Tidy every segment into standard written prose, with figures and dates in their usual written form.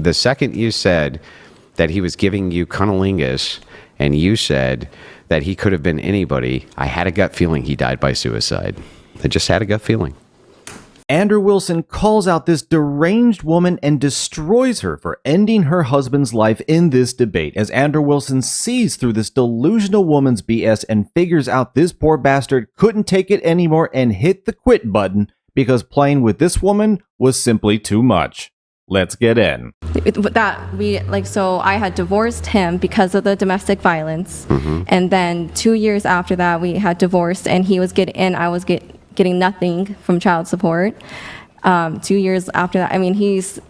the second you said that he was giving you cunnilingus, and you said that he could have been anybody, I had a gut feeling he died by suicide. I just had a gut feeling. Andrew Wilson calls out this deranged woman and destroys her for ending her husband's life in this debate, as Andrew Wilson sees through this delusional woman's BS and figures out this poor bastard couldn't take it anymore and hit the quit button because playing with this woman was simply too much. Let's get in. So I had divorced him because of the domestic violence, and then 2 years after that we had divorced, and I was getting nothing from child support. 2 years after that, I mean, he's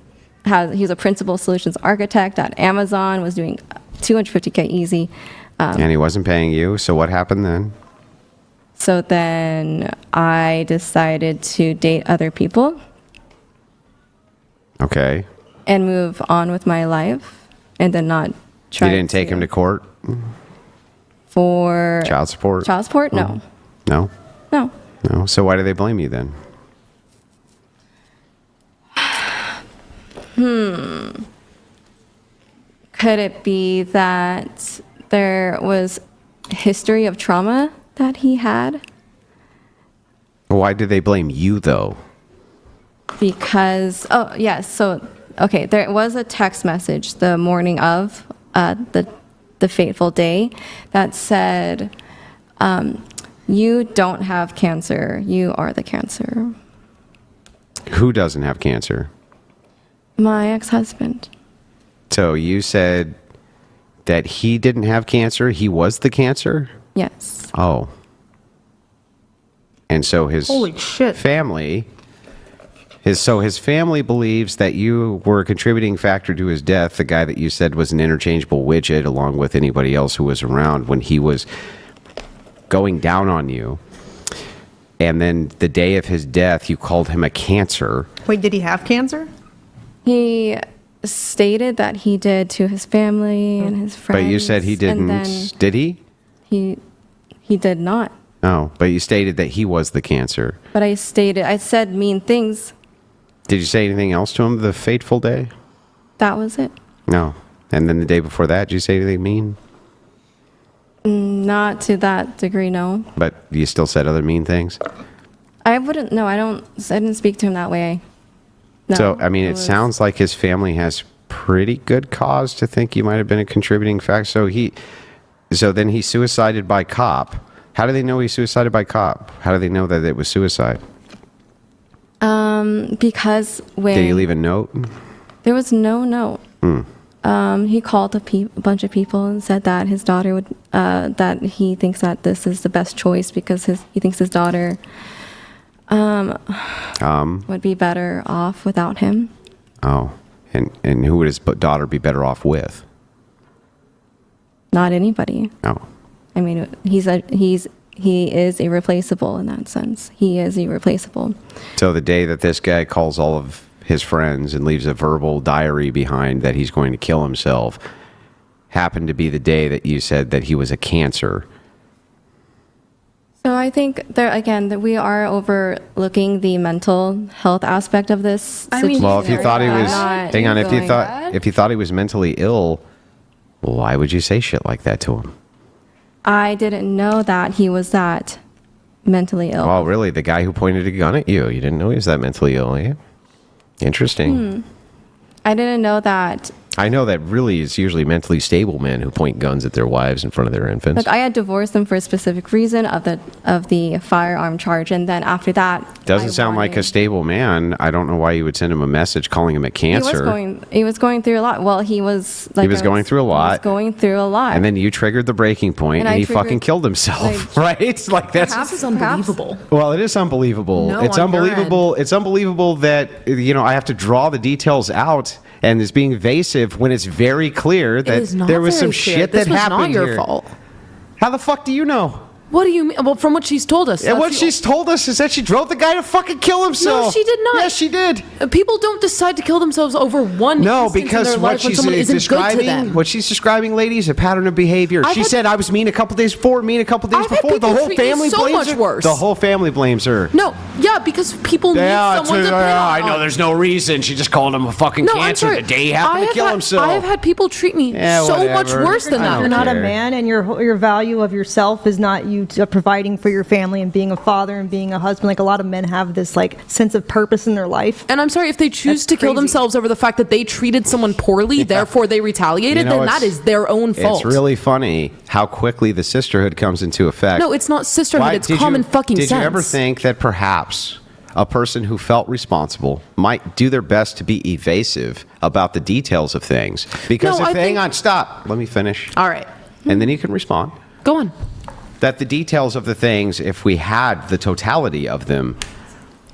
a principal solutions architect at Amazon, was doing $250K easy. And he wasn't paying you, so what happened then? So then I decided to date other people. Okay. And move on with my life, and then not try. You didn't take him to court? For child support? Child support? No. No? No. No. So why do they blame you then? Could it be that there was history of trauma that he had? Why did they blame you though? Because, oh, yes. So, okay, there was a text message the morning of the fateful day that said, you don't have cancer. You are the cancer. Who doesn't have cancer? My ex-husband. So you said that he didn't have cancer? He was the cancer? Yes. Oh. And so his Holy shit. family... His family believes that you were a contributing factor to his death, the guy that you said was an interchangeable widget along with anybody else who was around when he was going down on you. And then the day of his death, you called him a cancer. Wait, did he have cancer? He stated that he did to his family and his friends. But you said he didn't. Did he? He did not. Oh, but you stated that he was the cancer. But I said mean things. Did you say anything else to him the fateful day? That was it. No. And then the day before that, did you say anything mean? Not to that degree, no. But you still said other mean things? I wouldn't, no, I didn't speak to him that way. No, so, I mean, it sounds like his family has pretty good cause to think you might have been a contributing factor. So then he suicided by cop. How do they know he suicided by cop? How do they know that it was suicide? Because when... Did he leave a note? There was no note. He called a bunch of people and said that his daughter would... that he thinks that this is the best choice because he thinks his daughter would be better off without him. Oh. And who would his daughter be better off with? Not anybody. Oh. I mean, he is irreplaceable in that sense. He is irreplaceable. So the day that this guy calls all of his friends and leaves a verbal diary behind that he's going to kill himself happened to be the day that you said that he was a cancer. So I think that we are overlooking the mental health aspect of this situation. Well, if you thought he was, if you thought he was mentally ill, why would you say shit like that to him? I didn't know that he was that mentally ill. Oh, really? The guy who pointed a gun at you? You didn't know he was that mentally ill, yeah? Interesting. I didn't know that. I know that really it's usually mentally stable men who point guns at their wives in front of their infants. Look, I had divorced him for a specific reason of the firearm charge, and then after that, doesn't sound like a stable man. I don't know why you would send him a message calling him a cancer. He was going through a lot. Well, he was going through a lot. And then you triggered the breaking point, and he fucking killed himself. Right? Like this is unbelievable. Well, it is unbelievable. No, it's unbelievable. It's unbelievable that I have to draw the details out. And it's being evasive when it's very clear that there was some shit that happened here. This was not your fault. How the fuck do you know? What do you mean? Well, from what she's told us. And what she's told us is that she drove the guy to fucking kill himself. No, she did not. Yes, she did. People don't decide to kill themselves over one No, instance because in their what life when she's someone isn't good to describing, them. what she's describing, ladies, a pattern of behavior. I've She had- said I was mean a couple days before, mean a couple days I've had before. The people whole treat me family so blames much her. worse. The whole family blames her. No, yeah, because people need someone to pin I on. know there's no reason. She just called him a fucking No, I'm cancer sorry. the day he happened to kill himself. I have had people treat me Yeah, so much whatever. worse than I that. don't You're not a care. man, and your value of yourself is not you providing for your family and being a father and being a husband. Like a lot of men have this like sense of purpose in their life. And I'm sorry, if they choose That's to kill crazy. themselves over the fact that they treated someone poorly, therefore they retaliated, You know, then that it's- is their own fault. It's really funny how quickly the sisterhood comes into effect. No, it's not sisterhood, Why- it's did common you- fucking sense. Did you ever think that perhaps a person who felt responsible might do their best to be evasive about the details of things? Because No, if, I hang think- on, stop. Let me finish. All right, And then you can respond. go on. That the details of the things, if we had the totality of them,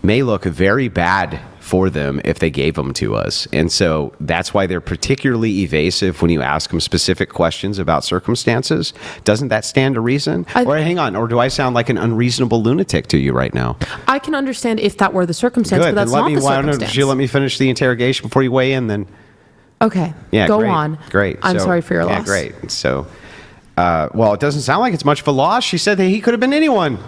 may look very bad for them if they gave them to us. And so that's why they're particularly evasive when you ask them specific questions about circumstances. Doesn't that stand to reason? Or hang on, or do I sound like an unreasonable lunatic to you right now? I can understand if that were the circumstance, Good. but that's Then not the why don't circumstance. you let me finish the interrogation before you weigh in then? Okay, Yeah, go great. on. Great. I'm So- sorry for your yeah, loss. great. So, well, it doesn't sound like it's much of a loss. She said that he could have been anyone.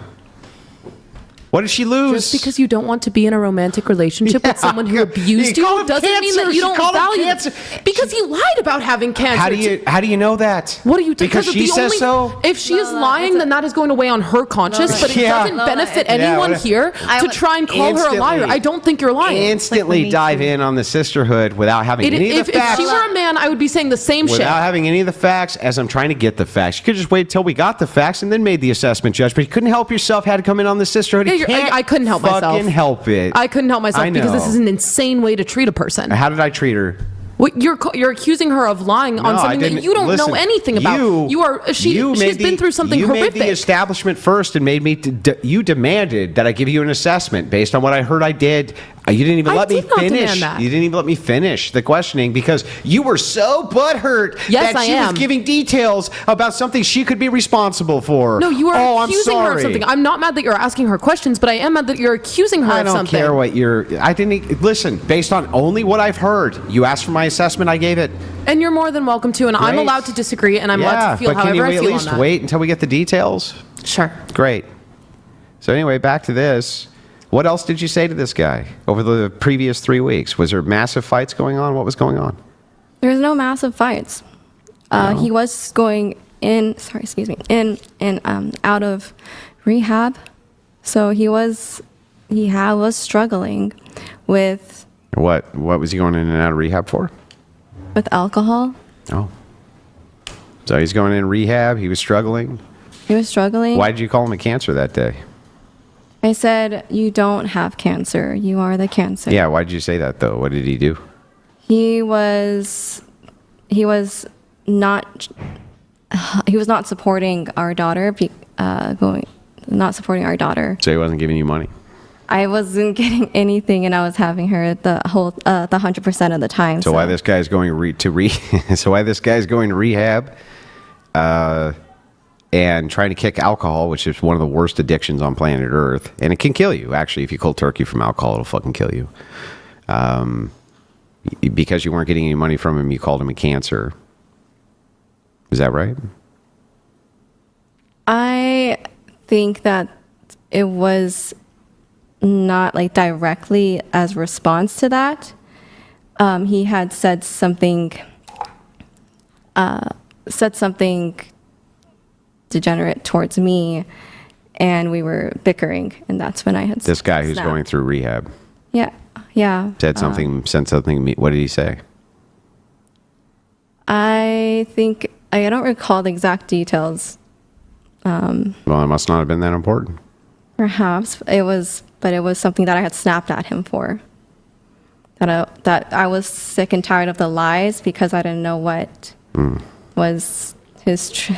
What did she lose? Just because you don't want to be in a romantic relationship with someone who abused You you called him doesn't mean cancer. that She you don't called him value cancer. them. Because he lied about having cancer. How do you know that? What do you Because of she the says only, so. If she is Lola, lying, then that is going to weigh on her conscience, but it Yeah. doesn't Lola, benefit yeah, anyone what- here I to would try and call her a liar. Instantly. I don't think you're lying. Instantly Me dive too. in on the sisterhood without having any If of the facts. she were a man, I would be saying the same shit. Without having any of the facts, as I'm trying to get the facts. You could just wait till we got the facts and then made the assessment, Judge. But you couldn't help yourself. Had to come in on the sisterhood. Yeah, You can't I couldn't help myself. Fucking help it. I couldn't help myself I because this know. is an insane way to treat a person. How did I treat her? What, you're accusing her of lying on No, I something that didn't- you don't listen, know anything about. She's been through something you horrific. made the establishment first and made me. You demanded that I give you an assessment based on what I heard I did. You didn't even I let me did not finish. demand that. You didn't even let me finish the questioning because you were so butthurt Yes, that I she am. was giving details about something she could be responsible for. No, you are Oh, I'm accusing her of sorry. something. I'm not mad that you're asking her questions, but I am mad that you're accusing her I of don't something. care what you're. I didn't listen. Based on only what I've heard, you asked for my assessment. I gave it. And you're more than welcome to, and I'm Great. allowed to disagree, and I'm allowed to feel but can however you I at feel least on that. wait until we get the details? Sure. Great. So anyway, back to this. What else did you say to this guy over the previous 3 weeks? Was there massive fights going on? What was going on? There's no massive fights. He was going in. Sorry, excuse me. In and out of rehab, so he was struggling with What was he going in and out of rehab for? alcohol. Oh. So he's going in rehab. He was struggling. He was struggling. Why did you call him a cancer that day? I said, "You don't have cancer. You are the cancer." Yeah. Why did you say that though? What did he do? He was not supporting our daughter. Not supporting our daughter. So he wasn't giving you money. I wasn't getting anything, and I was having her the 100% of the time. So why this guy's going so why this guy's going to rehab, and trying to kick alcohol, which is one of the worst addictions on planet Earth, and it can kill you. Actually, if you cold turkey from alcohol, it'll fucking kill you. Because you weren't getting any money from him, you called him a cancer. Is that right? I think that it was not like directly as response to that. He had said something degenerate towards me, and we were bickering, and that's when I had This guy who's snapped. going through rehab yeah said something. What did he say? I think I don't recall the exact details. Well, it must not have been that important. Perhaps it was, but it was something that I had snapped at him for. That I was sick and tired of the lies because I didn't know what was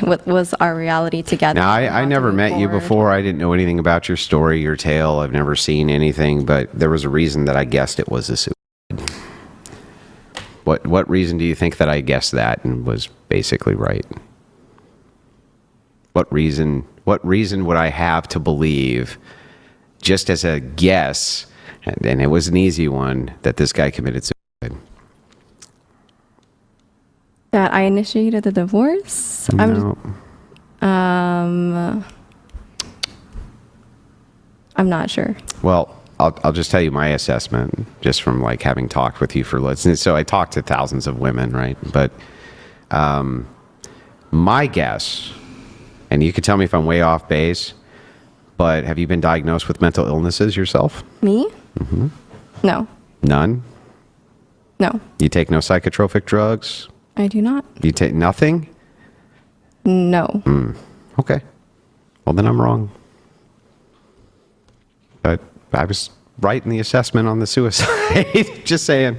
what was our reality together. Now, I How to never move met you forward. before. I didn't know anything about your story, your tale. I've never seen anything, but there was a reason that I guessed it was a suicide. What reason do you think that I guessed that and was basically right? What reason What reason would I have to believe, just as a guess, and it was an easy one, that this guy committed suicide? That I initiated the divorce? No. I'm not sure. Well, I'll just tell you my assessment, just from like having talked with you for listeners. So I talked to thousands of women, right? But my guess, and you can tell me if I'm way off base, but have you been diagnosed with mental illnesses yourself? Me? Mm-hmm. No. None? No. You take no psychotropic drugs? I do not. You take nothing? No. Okay. Well, then I'm wrong. But I was right in the assessment on the suicide. Just saying.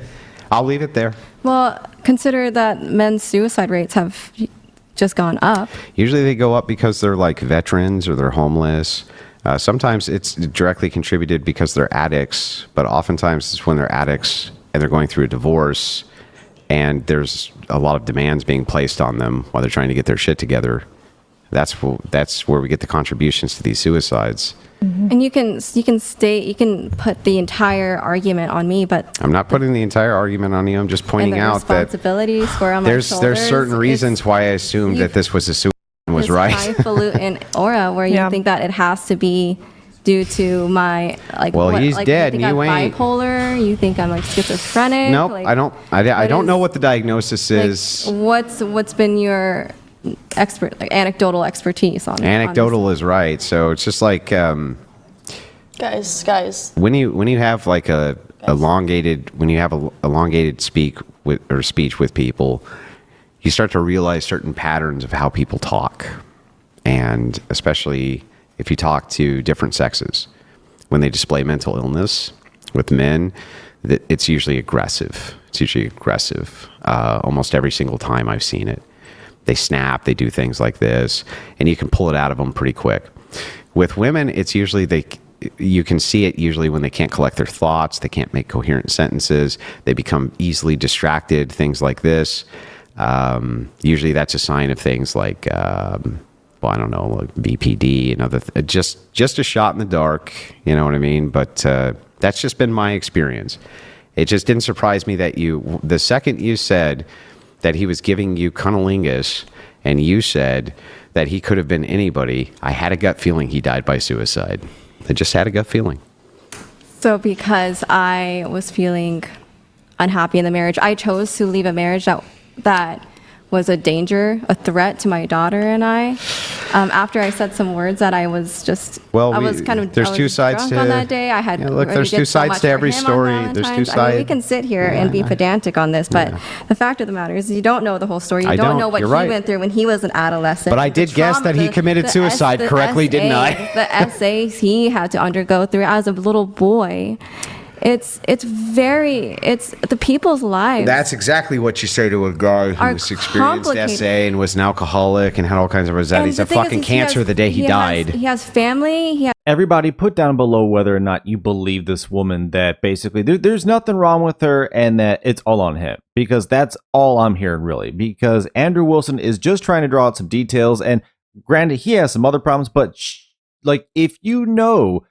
I'll leave it there. Well, consider that men's suicide rates have just gone up. Usually they go up because they're like veterans or they're homeless. Sometimes it's directly contributed because they're addicts, but oftentimes it's when they're addicts and they're going through a divorce and there's a lot of demands being placed on them while they're trying to get their shit together. That's where we get the contributions to these suicides. And you can put the entire argument on me, but I'm not putting the entire argument on you. I'm just pointing and the out that responsibilities were on my there's shoulders. certain reasons why I assumed that this was a suicide and was This right. highfalutin aura where you Yeah. think that it has to be due to my Well, he's dead You and think you I'm ain't. bipolar. You think I'm like schizophrenic. Nope, like, I don't. I don't know what the diagnosis like, is. what's been your anecdotal expertise on Anecdotal is right. So it's just like Guys. when you have like a elongated speech with people, you start to realize certain patterns of how people talk, and especially if you talk to different sexes, when they display mental illness with men, that it's usually aggressive. Almost every single time I've seen it. They snap, they do things like this, and you can pull it out of them pretty quick. With women, it's usually you can see it usually when they can't collect their thoughts, they can't make coherent sentences, they become easily distracted, things like this. Usually that's a sign of things like, I don't know, like BPD and other, just a shot in the dark, you know what I mean? But that's just been my experience. It just didn't surprise me that the second you said that he was giving you cunnilingus and you said that he could have been anybody, I had a gut feeling he died by suicide. I just had a gut feeling. So because I was feeling unhappy in the marriage, I chose to leave a marriage that was a threat to my daughter and I. After I said some words that I was just, Well, I was there's two sides drunk to on that day. I had look. already There's did two so sides much to for every him on story. There's two Valentine's. sides. I mean, we can sit here and be pedantic on this, but the fact of the matter is, you don't know the whole story. You I don't don't. know what You're he right. went through when he was an adolescent. But I The did guess trauma- that he committed suicide the correctly, didn't I? The essays he had to undergo through as a little boy. It's the people's lives. That's exactly what you say to a guy Are who's experienced complicated. SA and was an alcoholic and had all kinds of And He's the a thing is, fucking he cancer has- the day he died. He has family. He has Everybody put down below whether or not you believe this woman that basically there's nothing wrong with her and that it's all on him, because that's all I'm hearing really, because Andrew Wilson is just trying to draw out some details, and granted he has some other problems, but like if you know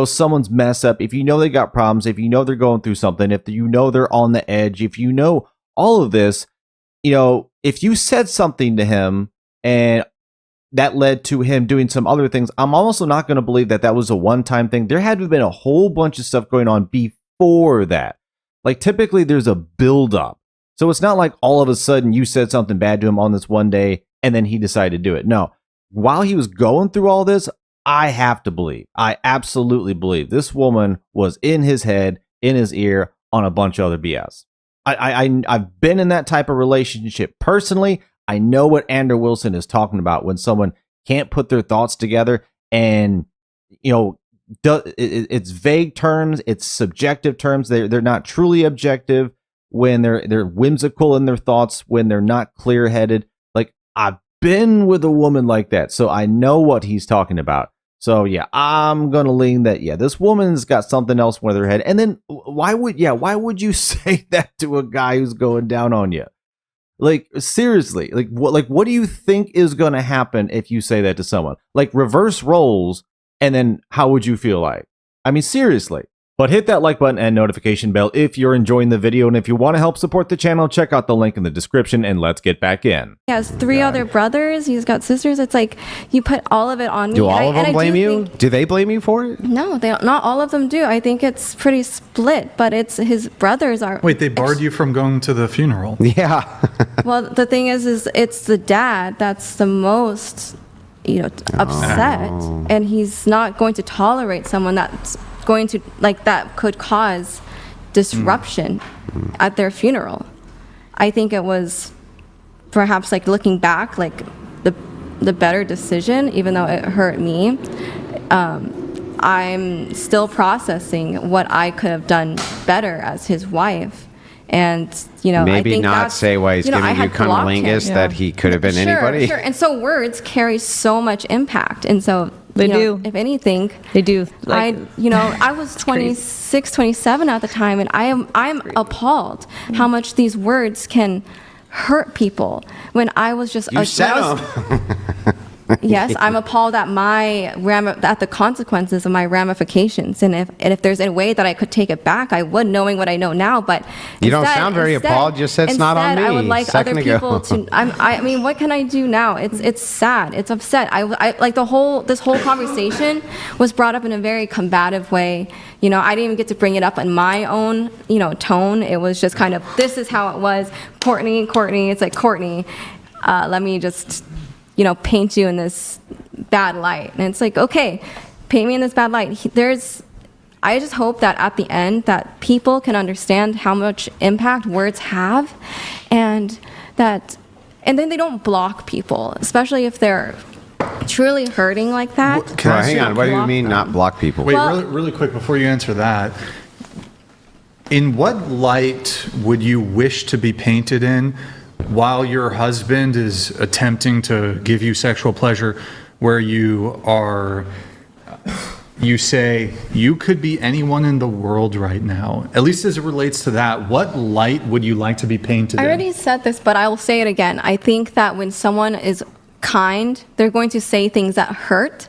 someone's mess up, if you know they got problems, if you know they're going through something, if you know they're on the edge, if you know all of this, if you said something to him and that led to him doing some other things, I'm also not going to believe that was a one-time thing. There had to have been a whole bunch of stuff going on before that. Like typically there's a build-up. So it's not like all of a sudden you said something bad to him on this one day and then he decided to do it. No, while he was going through all this, I absolutely believe this woman was in his head, in his ear, on a bunch of other BS. I've been in that type of relationship personally. I know what Andrew Wilson is talking about when someone can't put their thoughts together, and it's vague terms, it's subjective terms. They're not truly objective when they're whimsical in their thoughts, when they're not clear-headed. Like I've been with a woman like that, so I know what he's talking about. So yeah, I'm gonna lean that. Yeah, this woman's got something else with her head. And then why would you say that to a guy who's going down on you? Like, seriously, what do you think is going to happen if you say that to someone? Like, reverse roles, and then how would you feel like? I mean, seriously. But hit that like button and notification bell if you're enjoying the video. And if you want to help support the channel, check out the link in the description, and let's get back in. He has 3 other brothers. He's got sisters. It's like you put all of it on me. Do all of and them blame do you? think- Do they blame you for it? No, they don't, not all of them do. I think it's pretty split, but it's his brothers are. Wait, they barred you from going to the funeral? Yeah. Well, the thing is it's the dad that's the most, upset, and he's not going to tolerate someone that's going to that could cause disruption at their funeral. I think it was perhaps looking back, the better decision, even though it hurt me. I'm still processing what I could have done better as his wife. And, I Maybe think not that's, say why he's I giving you had blocked him. cunnilingus that he could have been anybody. Sure. And so words carry so much impact. And so They you know, do. if anything, They do. I was 26, 27 at the time, and I'm appalled how much these words can hurt people. When I was just You said them. Yes, I'm appalled at at the consequences of my ramifications, and if there's a way that I could take it back, I would, knowing what I know now. But You don't sound very appalled. You said it's not on instead, I would me like a second other ago. people to. I mean, what can I do now? It's sad. It's upset. I like this whole conversation was brought up in a very combative way. I didn't even get to bring it up in my own tone. It was just kind of, this is how it was. Courtney. It's like, Courtney, let me just paint you in this bad light. And it's like, okay, paint me in this bad light. I just hope that at the end that people can understand how much impact words have, and then they don't block people, especially if they're truly hurting like that. Can I Well, hang say- on. What do you block mean them. not block people? Wait, Well- really quick before you answer that. In what light would you wish to be painted in while your husband is attempting to give you sexual pleasure, where you say you could be anyone in the world right now, at least as it relates to that? What light would you like to be painted I in? already said this, but I will say it again. I think that when someone is kind, they're going to say things that hurt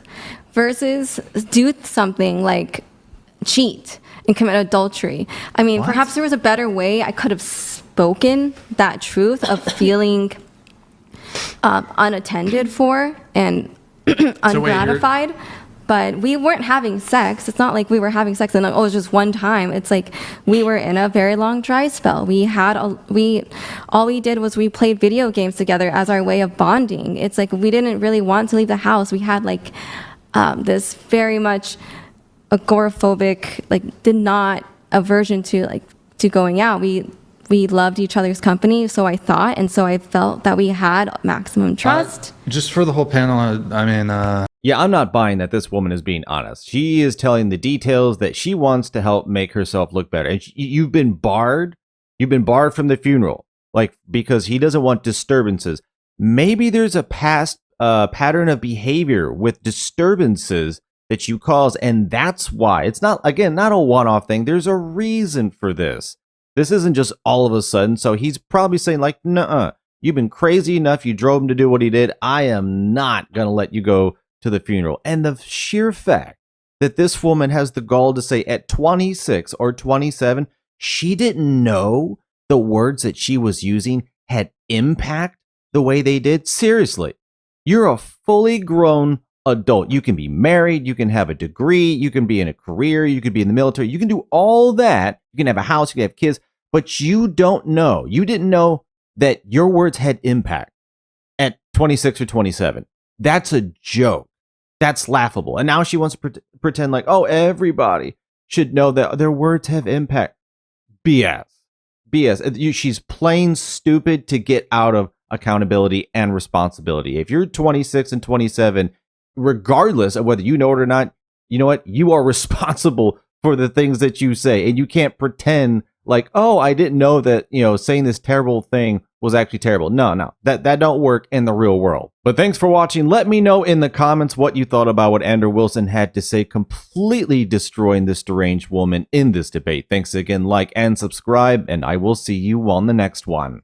versus do something like cheat and commit adultery. I mean, perhaps there was a better way I could have spoken that truth of feeling unattended for and ungratified. But we weren't having sex. It's not like we were having sex and it was just one time. It's like we were in a very long dry spell. All we did was we played video games together as our way of bonding. It's like we didn't really want to leave the house. We had this very much agoraphobic, did not aversion to going out. We loved each other's company, so I thought, and so I felt that we had maximum trust. Just for the whole panel, I mean, Yeah, I'm not buying that this woman is being honest. She is telling the details that she wants to help make herself look better. And you've been barred. You've been barred from the funeral, because he doesn't want disturbances. Maybe there's a past pattern of behavior with disturbances that you cause, and that's why. It's not a one-off thing. There's a reason for this. This isn't just all of a sudden. So he's probably saying nuh-uh, you've been crazy enough. You drove him to do what he did. I am not going to let you go to the funeral. And the sheer fact that this woman has the gall to say at 26 or 27, she didn't know the words that she was using had impact the way they did. Seriously, you're a fully grown adult. You can be married, you can have a degree, you can be in a career, you could be in the military, you can do all that. You can have a house, you can have kids, but you didn't know that your words had impact at 26 or 27. That's a joke. That's laughable. And now she wants to pretend everybody should know that their words have impact. BS. She's plain stupid to get out of accountability and responsibility. If you're 26 and 27, regardless of whether you know it or not, you know what? You are responsible for the things that you say. And you can't pretend I didn't know that, saying this terrible thing was actually terrible. No, that don't work in the real world. But thanks for watching. Let me know in the comments what you thought about what Andrew Wilson had to say, completely destroying this deranged woman in this debate. Thanks again, like and subscribe, and I will see you on the next one.